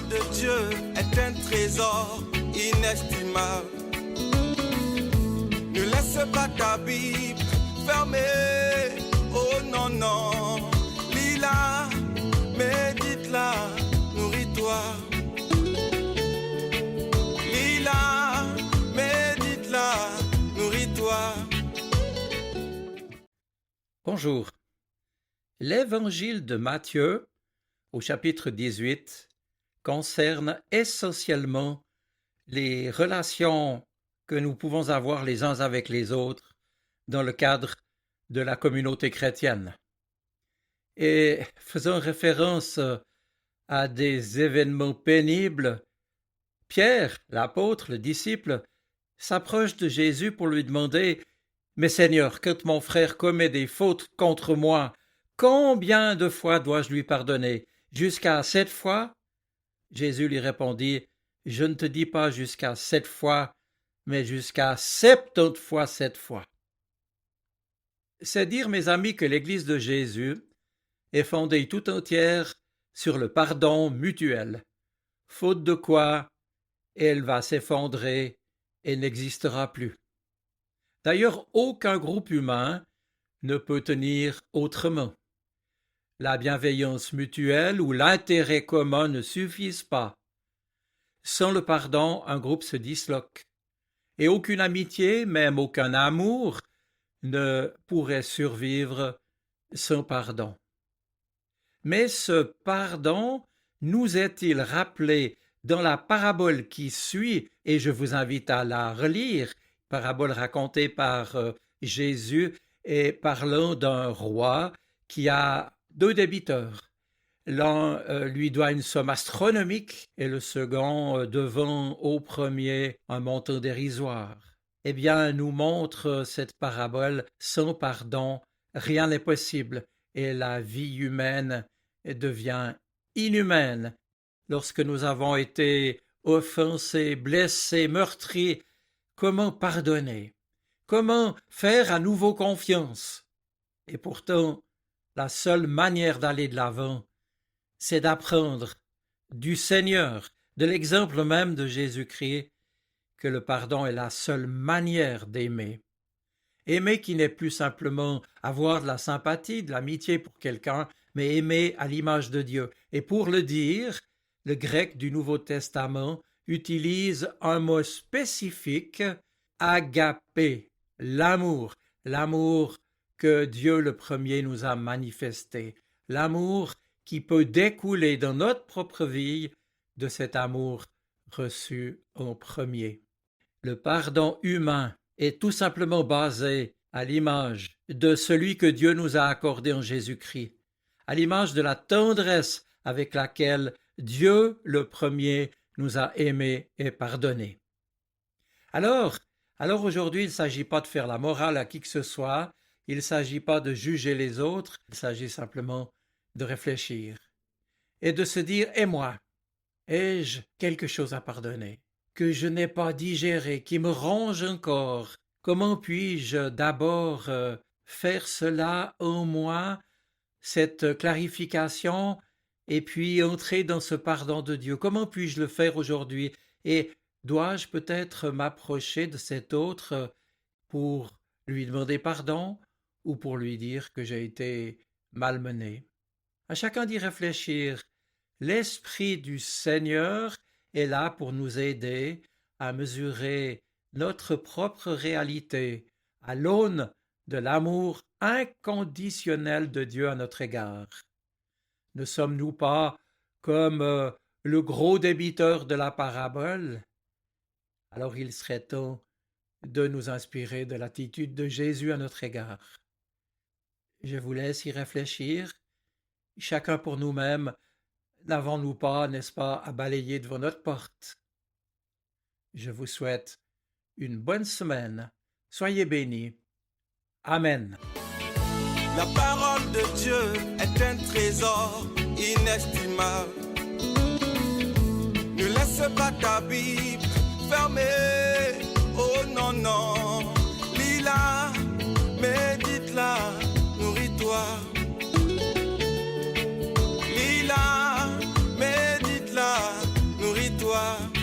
de Dieu est un trésor inestimable. Ne laisse pas ta Bible fermée. Oh non, non. Lis-la, médite-la, nourris-toi. Lis-la, médite-la, nourris-toi. Bonjour. L'évangile de Matthieu, au chapitre 18, concerne essentiellement les relations que nous pouvons avoir les uns avec les autres dans le cadre de la communauté chrétienne. Et faisant référence à des événements pénibles, Pierre, l'apôtre, le disciple, s'approche de Jésus pour lui demander « Mais Seigneur, quand mon frère commet des fautes contre moi, combien de fois dois-je lui pardonner? Jusqu'à 7 fois ?» Jésus lui répondit « Je ne te dis pas jusqu'à 7 fois, mais jusqu'à 70 fois 7 fois. » C'est dire, mes amis, que l'Église de Jésus est fondée tout entière sur le pardon mutuel, faute de quoi elle va s'effondrer et n'existera plus. D'ailleurs, aucun groupe humain ne peut tenir autrement. La bienveillance mutuelle ou l'intérêt commun ne suffisent pas. Sans le pardon, un groupe se disloque. Et aucune amitié, même aucun amour, ne pourrait survivre sans pardon. Mais ce pardon nous est-il rappelé dans la parabole qui suit, et je vous invite à la relire, parabole racontée par Jésus et parlant d'un roi qui a 2 débiteurs. L'un lui doit une somme astronomique et le second devant au premier un montant dérisoire. Eh bien, nous montre cette parabole, sans pardon, rien n'est possible et la vie humaine devient inhumaine. Lorsque nous avons été offensés, blessés, meurtris, comment pardonner? Comment faire à nouveau confiance? Et pourtant, la seule manière d'aller de l'avant, c'est d'apprendre du Seigneur, de l'exemple même de Jésus-Christ, que le pardon est la seule manière d'aimer. Aimer qui n'est plus simplement avoir de la sympathie, de l'amitié pour quelqu'un, mais aimer à l'image de Dieu. Et pour le dire, le grec du Nouveau Testament utilise un mot spécifique, agapé, l'amour que Dieu le premier nous a manifesté, l'amour qui peut découler dans notre propre vie de cet amour reçu en premier. Le pardon humain est tout simplement basé à l'image de celui que Dieu nous a accordé en Jésus-Christ, à l'image de la tendresse avec laquelle Dieu le premier nous a aimés et pardonnés. Alors aujourd'hui, il ne s'agit pas de faire la morale à qui que ce soit, il ne s'agit pas de juger les autres, il s'agit simplement de réfléchir et de se dire « Et moi, ai-je quelque chose à pardonner que je n'ai pas digéré, qui me ronge encore? Comment puis-je d'abord faire cela en moi, cette clarification, et puis entrer dans ce pardon de Dieu? Comment puis-je le faire aujourd'hui? Et dois-je peut-être m'approcher de cet autre pour lui demander pardon ou pour lui dire que j'ai été malmené? À chacun d'y réfléchir. L'Esprit du Seigneur est là pour nous aider à mesurer notre propre réalité à l'aune de l'amour inconditionnel de Dieu à notre égard. Ne sommes-nous pas comme le gros débiteur de la parabole? Alors il serait temps de nous inspirer de l'attitude de Jésus à notre égard. Je vous laisse y réfléchir. Chacun pour nous-mêmes, n'avons-nous pas, n'est-ce pas, à balayer devant notre porte? Je vous souhaite une bonne semaine. Soyez bénis. Amen. La parole de Dieu est un trésor inestimable. Ne laisse pas ta Bible fermée. Oh non, non. Lis-la, médite-la, nourris-toi. Lis-la, médite-la, toi.